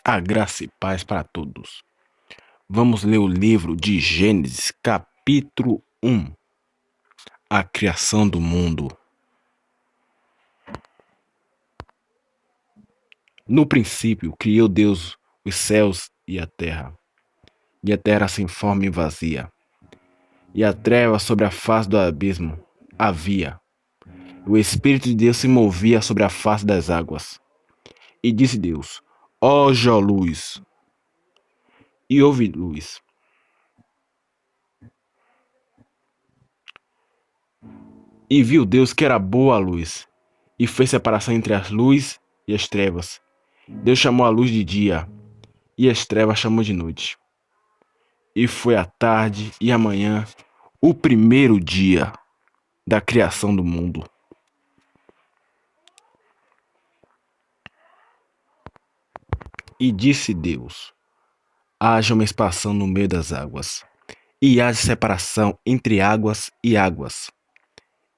A graça e paz para todos. Vamos ler o livro de Gênesis, capítulo 1. A criação do mundo. No princípio, criou Deus os céus e a terra era sem forma e vazia, e a treva sobre a face do abismo havia. O Espírito de Deus se movia sobre a face das águas. E disse Deus: haja luz. E houve luz. E viu Deus que era boa a luz, e fez separação entre as luzes e as trevas. Deus chamou a luz de dia, e as trevas chamou de noite. E foi a tarde e a manhã, o primeiro dia da criação do mundo. E disse Deus: haja uma expansão no meio das águas, e haja separação entre águas e águas.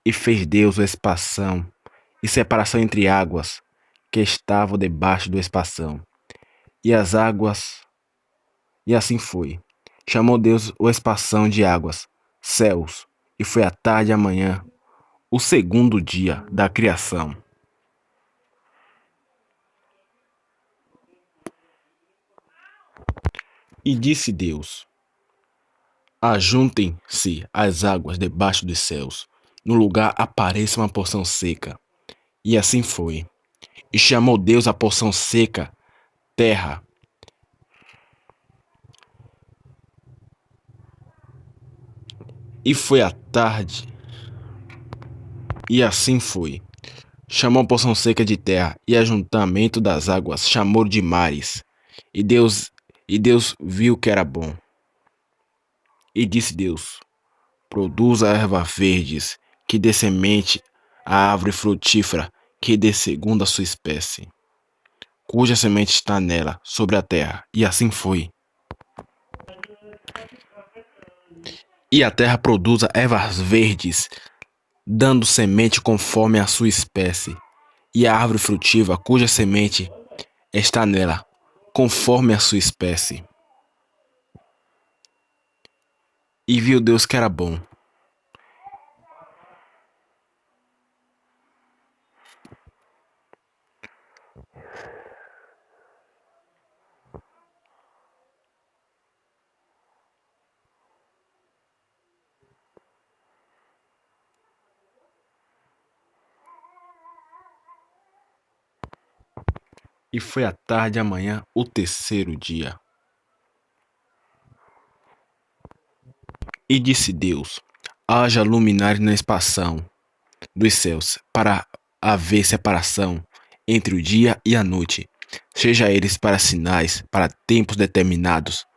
E fez Deus a expansão e separação entre águas que estavam debaixo do expansão, e as águas. E assim foi. Chamou Deus a expansão de águas, céus, e foi a tarde e a manhã, o segundo dia da criação. E disse Deus: ajuntem-se as águas debaixo dos céus, no lugar apareça uma porção seca. E assim foi. E chamou Deus a porção seca terra. E foi a tarde, e assim foi. Chamou a porção seca de terra, e ajuntamento das águas chamou de mares. E Deus viu que era bom. E disse Deus: produza ervas verdes, que dê semente a árvore frutífera, que dê segundo a sua espécie, cuja semente está nela, sobre a terra. E assim foi. E a terra produza ervas verdes, dando semente conforme a sua espécie, e a árvore frutífera, cuja semente está nela, conforme a sua espécie. E viu Deus que era bom. E foi a tarde e a manhã, o terceiro dia. E disse Deus: haja luminares na expansão dos céus, para haver separação entre o dia e a noite, seja eles para sinais, para tempos determinados,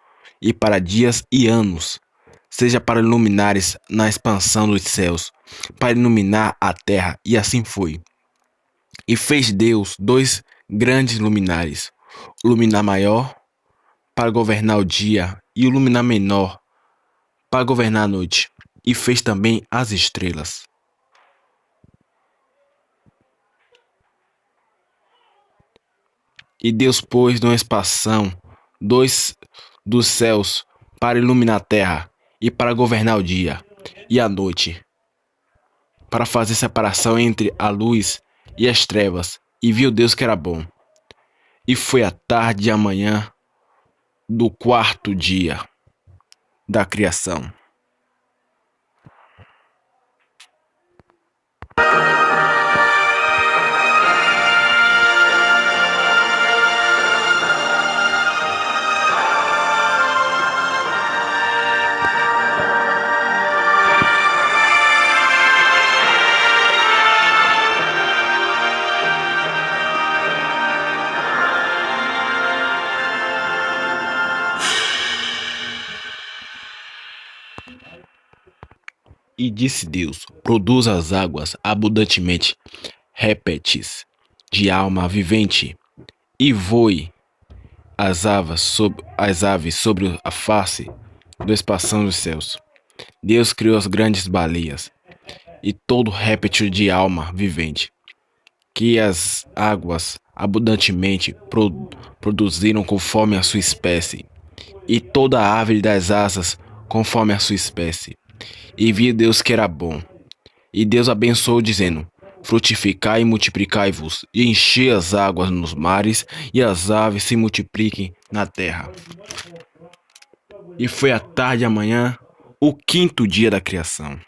e para dias e anos, seja para luminares na expansão dos céus, para iluminar a terra. E assim foi. E fez Deus dois grandes luminares, o luminar maior para governar o dia, e o luminar menor para governar a noite. E fez também as estrelas. E Deus pôs numa expansão dois dos céus para iluminar a terra, e para governar o dia e a noite, para fazer separação entre a luz e as trevas. E viu Deus que era bom. E foi a tarde e a manhã do quarto dia da criação. E disse Deus: produza as águas abundantemente répteis de alma vivente, e voe as aves sobre a face do expansão dos céus. Deus criou as grandes baleias e todo réptil de alma vivente que as águas abundantemente produziram conforme a sua espécie, e toda a árvore das asas conforme a sua espécie. E viu Deus que era bom. E Deus abençoou, dizendo: frutificai e multiplicai-vos, e enchei as águas nos mares, e as aves se multipliquem na terra. E foi a tarde e a manhã, o quinto dia da criação.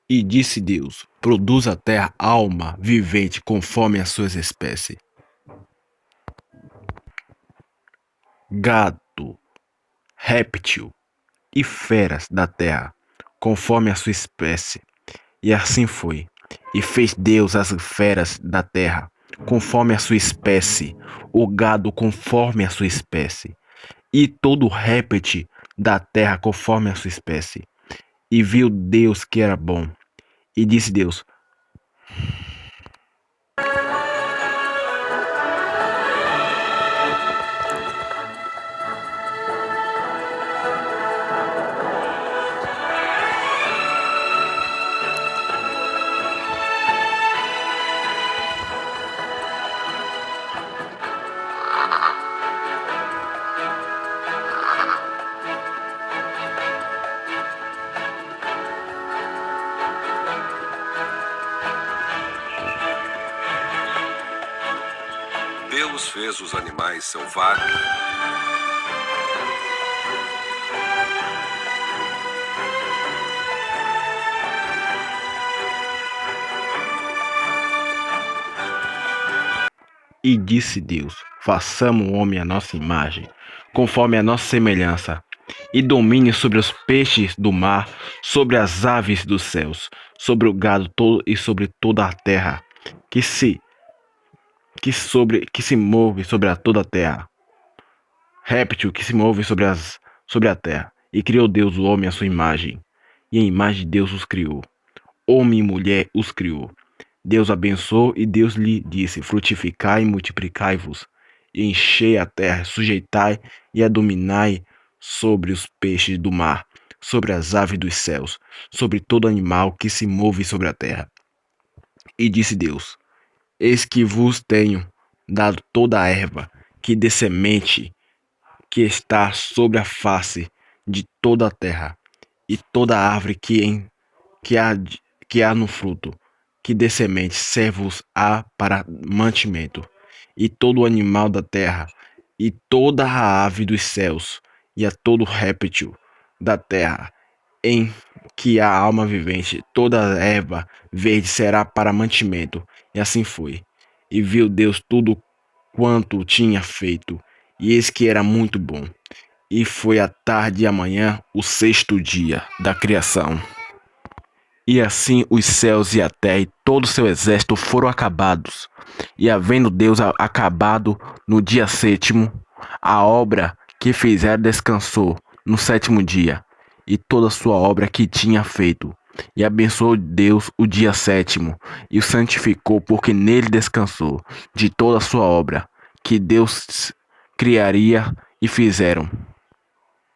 E disse Deus: produz a terra alma vivente conforme as suas espécies, gado, réptil e feras da terra, conforme a sua espécie. E assim foi. E fez Deus as feras da terra, conforme a sua espécie, o gado conforme a sua espécie, e todo réptil da terra conforme a sua espécie. E viu Deus que era bom. E disse Deus: Deus fez os animais selvagens. E disse Deus: façamos o homem à nossa imagem, conforme a nossa semelhança, e domine sobre os peixes do mar, sobre as aves dos céus, sobre o gado todo e sobre toda a terra, que se move sobre toda a terra, réptil que se move sobre a terra. E criou Deus o homem à sua imagem, e em imagem de Deus os criou. Homem e mulher os criou. Deus abençoou e Deus lhe disse: frutificai e multiplicai-vos, e enchei a terra, sujeitai e a dominai sobre os peixes do mar, sobre as aves dos céus, sobre todo animal que se move sobre a terra. E disse Deus: eis que vos tenho dado toda a erva que dê semente, que está sobre a face de toda a terra, e toda árvore que há, que há no fruto, que dê semente, servos-á para mantimento, e todo animal da terra, e toda a ave dos céus, e a todo réptil da terra, em que há alma vivente, toda a erva verde será para mantimento. E assim foi. E viu Deus tudo quanto tinha feito, e eis que era muito bom. E foi a tarde e a manhã, o sexto dia da criação. E assim os céus e a terra e todo o seu exército foram acabados. E havendo Deus acabado no dia sétimo, a obra que fizera, descansou no sétimo dia, e toda a sua obra que tinha feito. E abençoou Deus o dia sétimo, e o santificou, porque nele descansou de toda a sua obra, que Deus criaria e fizeram.